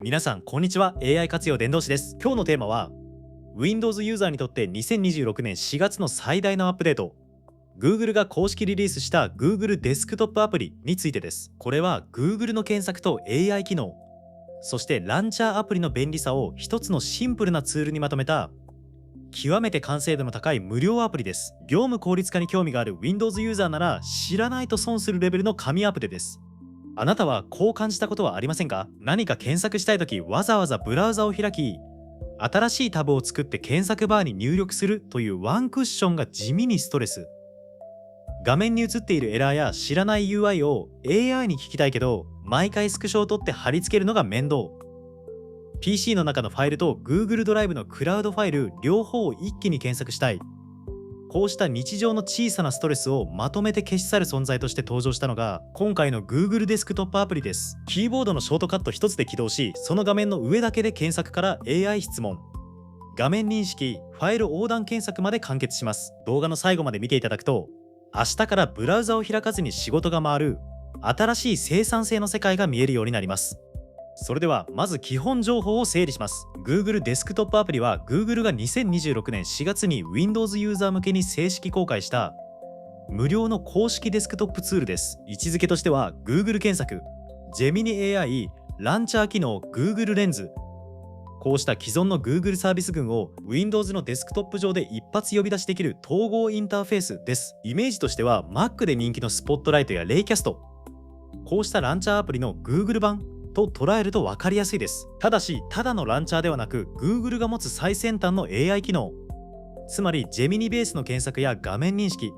皆さんこんにちは。 AI 活用伝道師です。今日のテーマは Windows ユーザーにとって2026年4月の最大のアップデート、 Google が公式リリースした Google デスクトップアプリについてです。これは Google の検索と AI 機能、そしてランチャーアプリの便利さを一つのシンプルなツールにまとめた極めて完成度の高い無料アプリです。業務効率化に興味がある Windows ユーザーなら知らないと損するレベルの神アプリです。あなたはこう感じたことはありませんか？何か検索したいときわざわざブラウザを開き、新しいタブを作って検索バーに入力するというワンクッションが地味にストレス。画面に映っているエラーや知らない UI を AI に聞きたいけど、毎回スクショを取って貼り付けるのが面倒。PC の中のファイルと Google ドライブのクラウドファイル両方を一気に検索したい。こうした日常の小さなストレスをまとめて消し去る存在として登場したのが今回の Google デスクトップアプリです。キーボードのショートカット一つで起動し、その画面の上だけで検索から AI 質問、画面認識、ファイル横断検索まで完結します。動画の最後まで見ていただくと、明日からブラウザを開かずに仕事が回る新しい生産性の世界が見えるようになります。それではまず基本情報を整理します。 Google デスクトップアプリは Google が2026年4月に Windows ユーザー向けに正式公開した無料の公式デスクトップツールです。位置づけとしては Google 検索、Gemini AI、ランチャー機能、Google レンズ、こうした既存の Google サービス群を Windows のデスクトップ上で一発呼び出しできる統合インターフェースです。イメージとしては Mac で人気のスポットライトやレイキャスト、こうしたランチャーアプリの Google 版と捉えると分かりやすいです。ただし、ただのランチャーではなく Google が持つ最先端の AI 機能、つまり Gemini ベースの検索や画面認識、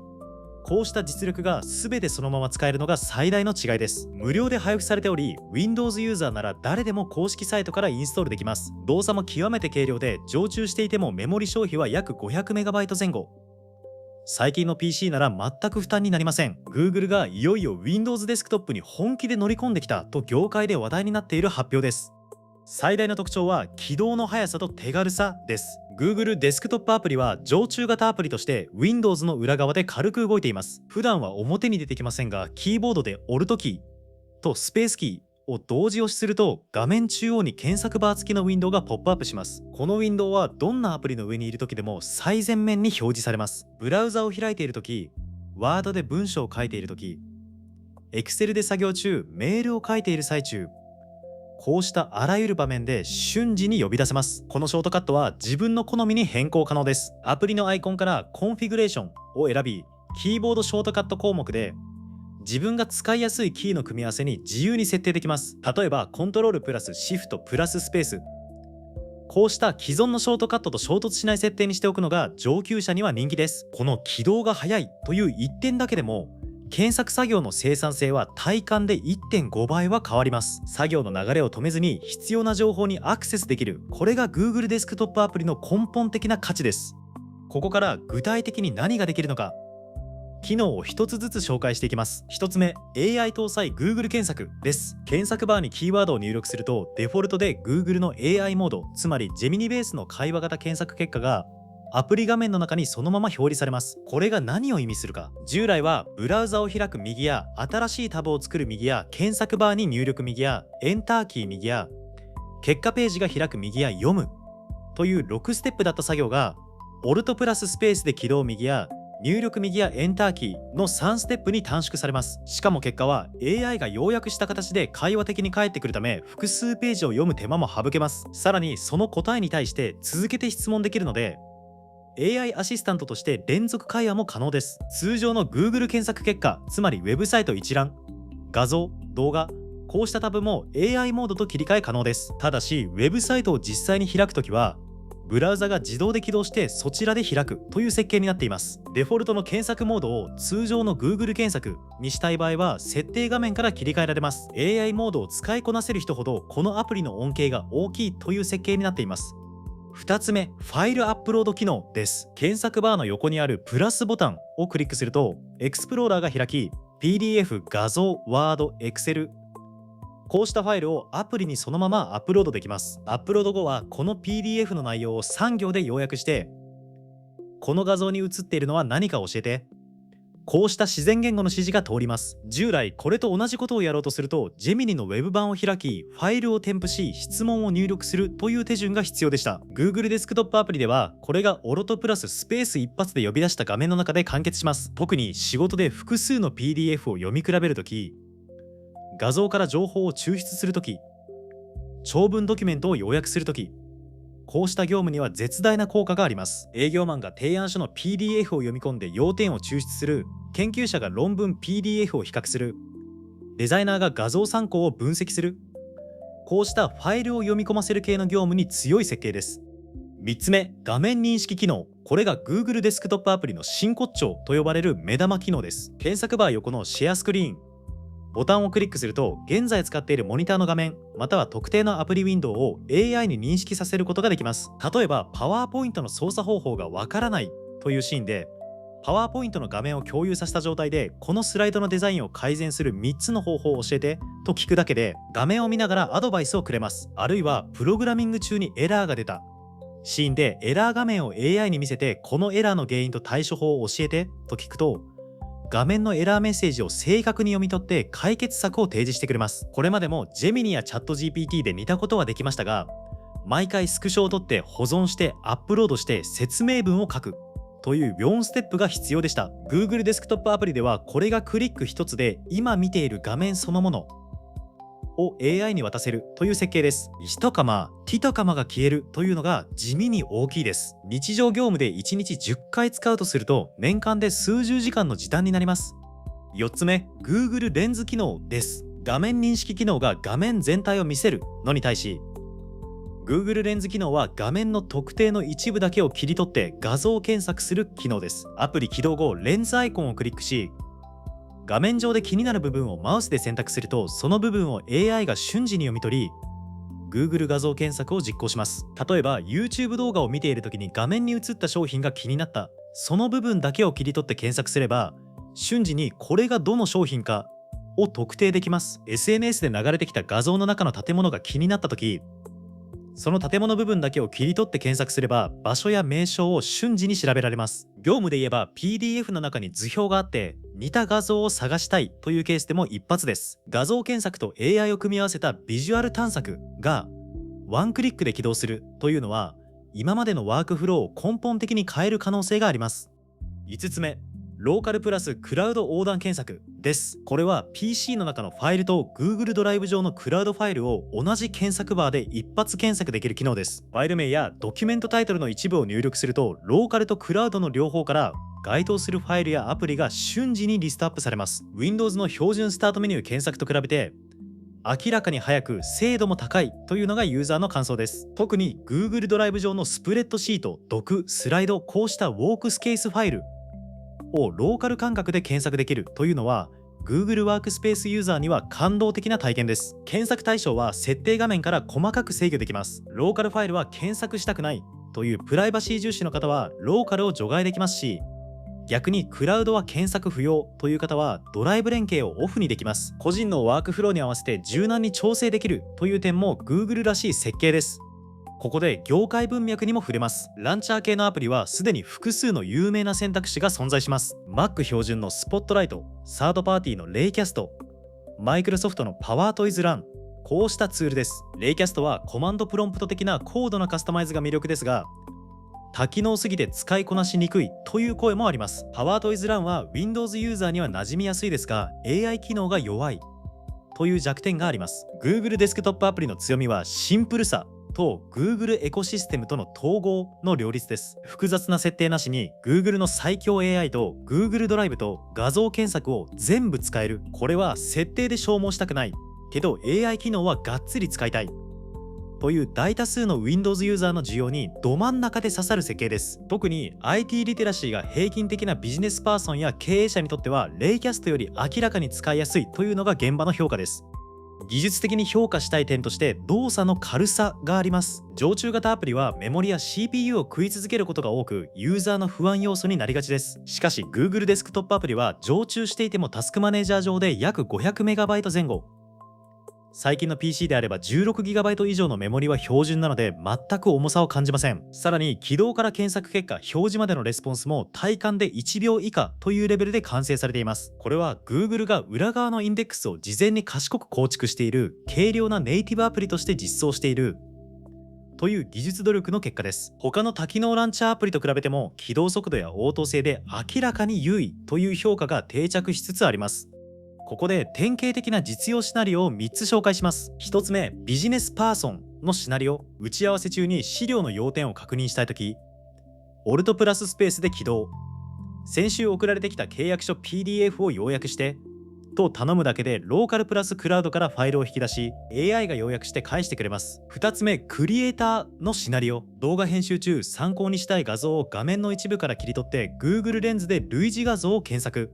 こうした実力が全てそのまま使えるのが最大の違いです。無料で配布されており、 Windows ユーザーなら誰でも公式サイトからインストールできます。動作も極めて軽量で、常駐していてもメモリ消費は約 500MB 前後。最近の PC なら全く負担になりません。 Google がいよいよ Windows デスクトップに本気で乗り込んできたと業界で話題になっている発表です。最大の特徴は起動の速さと手軽さです。 Google デスクトップアプリは常駐型アプリとして Windows の裏側で軽く動いています。普段は表に出てきませんが、キーボードで Alt キーとスペースキーを同時押しすると画面中央に検索バー付きのウィンドウがポップアップします。このウィンドウはどんなアプリの上にいる時でも最前面に表示されます。ブラウザを開いている時、Word で文章を書いている時、Excel で作業中、メールを書いている最中、こうしたあらゆる場面で瞬時に呼び出せます。このショートカットは自分の好みに変更可能です。アプリのアイコンからコンフィグレーションを選び、キーボードショートカット項目で自分が使いやすいキーの組み合わせに自由に設定できます。例えばコントロールプラスシフトプラススペース、こうした既存のショートカットと衝突しない設定にしておくのが上級者には人気です。この起動が早いという一点だけでも検索作業の生産性は体感で 1.5 倍は変わります。作業の流れを止めずに必要な情報にアクセスできる、これが Google デスクトップアプリの根本的な価値です。ここから具体的に何ができるのか、機能を一つずつ紹介していきます。一つ目、AI 搭載 Google 検索です。検索バーにキーワードを入力するとデフォルトで Google の AI モード、つまり Gemini ベースの会話型検索結果がアプリ画面の中にそのまま表示されます。これが何を意味するか。従来はブラウザを開く右や新しいタブを作る右や検索バーに入力右やエンターキー右や結果ページが開く右や読むという6ステップだった作業が Alt プラススペースで起動右や入力右やエンターキーの3ステップに短縮されます。しかも結果は AI が要約した形で会話的に返ってくるため、複数ページを読む手間も省けます。さらにその答えに対して続けて質問できるのでAI アシスタントとして連続会話も可能です。通常の Google 検索結果、つまりウェブサイト一覧、画像、動画、こうしたタブも AI モードと切り替え可能です。ただし、ウェブサイトを実際に開くときは、ブラウザが自動で起動してそちらで開くという設計になっています。デフォルトの検索モードを通常の Google 検索にしたい場合は、設定画面から切り替えられます。AI モードを使いこなせる人ほど、このアプリの恩恵が大きいという設計になっています。2つ目、ファイルアップロード機能です。検索バーの横にあるプラスボタンをクリックすると、エクスプローラーが開き、PDF、画像、Word、Excel、こうしたファイルをアプリにそのままアップロードできます。アップロード後は、この PDF の内容を3行で要約して、この画像に写っているのは何か教えて。こうした自然言語の指示が通ります。従来これと同じことをやろうとすると、ジェミニのウェブ版を開き、ファイルを添付し、質問を入力するという手順が必要でした。 Google デスクトップアプリではこれがオロトプラススペース一発で呼び出した画面の中で完結します。特に仕事で複数の PDF を読み比べるとき、画像から情報を抽出するとき、長文ドキュメントを要約するとき、こうした業務には絶大な効果があります。営業マンが提案書の PDF を読み込んで要点を抽出する、研究者が論文 PDF を比較する、デザイナーが画像参考を分析する、こうしたファイルを読み込ませる系の業務に強い設計です。3つ目、画面認識機能。これが Google デスクトップアプリの真骨頂と呼ばれる目玉機能です。検索バー横のシェアスクリーンボタンをクリックすると、現在使っているモニターの画面または特定のアプリウィンドウを AI に認識させることができます。例えばパワーポイントの操作方法がわからないというシーンで、パワーポイントの画面を共有させた状態で、このスライドのデザインを改善する3つの方法を教えてと聞くだけで、画面を見ながらアドバイスをくれます。あるいはプログラミング中にエラーが出たシーンで、エラー画面を AI に見せて、このエラーの原因と対処法を教えてと聞くと、画面のエラーメッセージを正確に読み取って解決策を提示してくれます。これまでもジェミニやチャット GPT で似たことはできましたが、毎回スクショを取って保存してアップロードして説明文を書くという4ステップが必要でした。 Google デスクトップアプリではこれがクリック一つで今見ている画面そのものを AI に渡せるという設計です。1カマ、T カマが消えるというのが地味に大きいです。日常業務で1日10回使うとすると、年間で数十時間の時短になります。4つ目、Google レンズ機能です。画面認識機能が画面全体を見せるのに対し、Google レンズ機能は画面の特定の一部だけを切り取って画像検索する機能です。アプリ起動後、レンズアイコンをクリックし、画面上で気になる部分をマウスで選択すると、その部分を AI が瞬時に読み取り、Google 画像検索を実行します。例えば YouTube 動画を見ている時に画面に映った商品が気になった。その部分だけを切り取って検索すれば、瞬時にこれがどの商品かを特定できます。SNS で流れてきた画像の中の建物が気になった時、その建物部分だけを切り取って検索すれば、場所や名称を瞬時に調べられます。業務で言えば PDF の中に図表があって似た画像を探したいというケースでも一発です。画像検索と AI を組み合わせたビジュアル探索がワンクリックで起動するというのは、今までのワークフローを根本的に変える可能性があります。5つ目、ローカルプラスクラウド横断検索です。これは PC の中のファイルと Google ドライブ上のクラウドファイルを同じ検索バーで一発検索できる機能です。ファイル名やドキュメントタイトルの一部を入力すると、ローカルとクラウドの両方から該当するファイルやアプリが瞬時にリストアップされます。 Windows の標準スタートメニュー検索と比べて明らかに早く精度も高いというのがユーザーの感想です。特に Google ドライブ上のスプレッドシート、ドク、スライド、こうしたウォークスケースファイルをローカル感覚で検索できるというのは、 Google ワークスペースユーザーには感動的な体験です。検索対象は設定画面から細かく制御できます。ローカルファイルは検索したくないというプライバシー重視の方はローカルを除外できますし、逆にクラウドは検索不要という方はドライブ連携をオフにできます。個人のワークフローに合わせて柔軟に調整できるという点も Google らしい設計です。ここで業界文脈にも触れます。ランチャー系のアプリはすでに複数の有名な選択肢が存在します。Mac 標準の Spotlight、サードパーティーの Raycast、Microsoft の PowerToys Run、こうしたツールです。Raycast はコマンドプロンプト的な高度なカスタマイズが魅力ですが、多機能すぎて使いこなしにくいという声もあります。PowerToys Run は Windows ユーザーには馴染みやすいですが、 AI 機能が弱いという弱点があります。 Google デスクトップアプリの強みはシンプルさと Google エコシステムとの統合の両立です。複雑な設定なしに Google の最強 AI と Google ドライブと画像検索を全部使える。これは設定で消耗したくないけど AI 機能はがっつり使いたいという大多数の Windows ユーザーの需要にど真ん中で刺さる設計です。特に IT リテラシーが平均的なビジネスパーソンや経営者にとってはRaycastより明らかに使いやすいというのが現場の評価です。技術的に評価したい点として動作の軽さがあります。常駐型アプリはメモリや CPU を食い続けることが多く、ユーザーの不安要素になりがちです。しかし Google デスクトップアプリは常駐していてもタスクマネージャー上で約 500MB 前後、最近の PC であれば 16GB 以上のメモリは標準なので全く重さを感じません。さらに起動から検索結果、表示までのレスポンスも体感で1秒以下というレベルで完成されています。これは Google が裏側のインデックスを事前に賢く構築している軽量なネイティブアプリとして実装しているという技術努力の結果です。他の多機能ランチャーアプリと比べても起動速度や応答性で明らかに優位という評価が定着しつつあります。ここで典型的な実用シナリオを3つ紹介します。1つ目、ビジネスパーソンのシナリオ。打ち合わせ中に資料の要点を確認したいとき、オルトプラススペースで起動。先週送られてきた契約書 PDF を要約してと頼むだけでローカルプラスクラウドからファイルを引き出し AI が要約して返してくれます。2つ目、クリエイターのシナリオ。動画編集中、参考にしたい画像を画面の一部から切り取って Google レンズで類似画像を検索。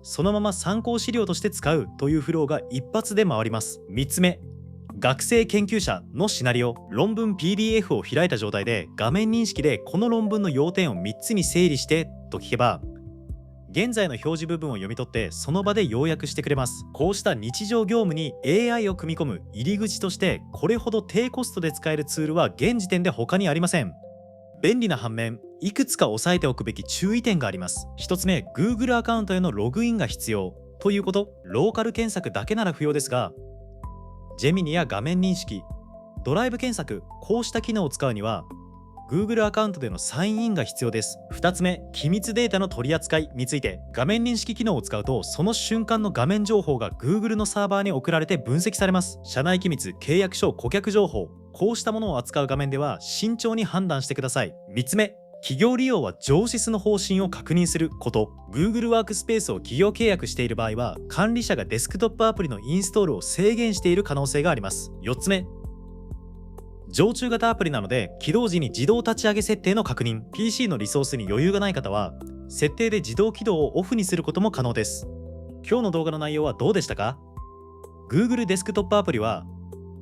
そのまま参考資料として使うというフローが一発で回ります。3つ目、学生研究者のシナリオ。論文 PDF を開いた状態で画面認識でこの論文の要点を3つに整理してと聞けば、現在の表示部分を読み取ってその場で要約してくれます。こうした日常業務に AI を組み込む入り口としてこれほど低コストで使えるツールは現時点で他にありません。便利な反面、いくつか押さえておくべき注意点があります。1つ目、Google アカウントへのログインが必要ということ。ローカル検索だけなら不要ですが、ジェミニや画面認識、ドライブ検索、こうした機能を使うにはGoogle アカウントでのサインインが必要です。2つ目、機密データの取り扱いについて。画面認識機能を使うとその瞬間の画面情報が Google のサーバーに送られて分析されます。社内機密、契約書、顧客情報、こうしたものを扱う画面では慎重に判断してください。3つ目、企業利用は上質の方針を確認すること。 Google ワークスペースを企業契約している場合は管理者がデスクトップアプリのインストールを制限している可能性があります。4つ目、常駐型アプリなので起動時に自動立ち上げ設定の確認。 PC のリソースに余裕がない方は設定で自動起動をオフにすることも可能です。今日の動画の内容はどうでしたか？ Google デスクトップアプリは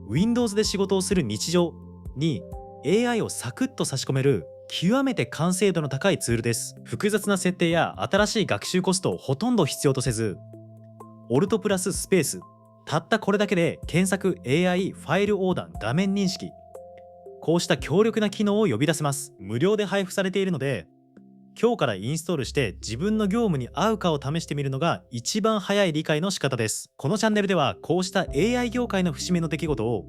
Windows で仕事をする日常に AI をサクッと差し込める極めて完成度の高いツールです。複雑な設定や新しい学習コストをほとんど必要とせず、オルトプラススペース、たったこれだけで検索、 AI、ファイル横断、画面認識、こうした強力な機能を呼び出せます。無料で配布されているので、今日からインストールして自分の業務に合うかを試してみるのが一番早い理解の仕方です。このチャンネルではこうした AI 業界の節目の出来事を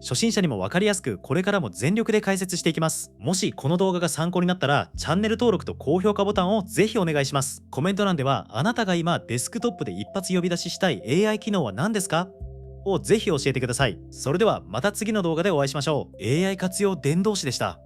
初心者にも分かりやすくこれからも全力で解説していきます。もしこの動画が参考になったらチャンネル登録と高評価ボタンをぜひお願いします。コメント欄ではあなたが今デスクトップで一発呼び出ししたい AI 機能は何ですかをぜひ教えてください。それではまた次の動画でお会いしましょう。AI 活用伝道師でした。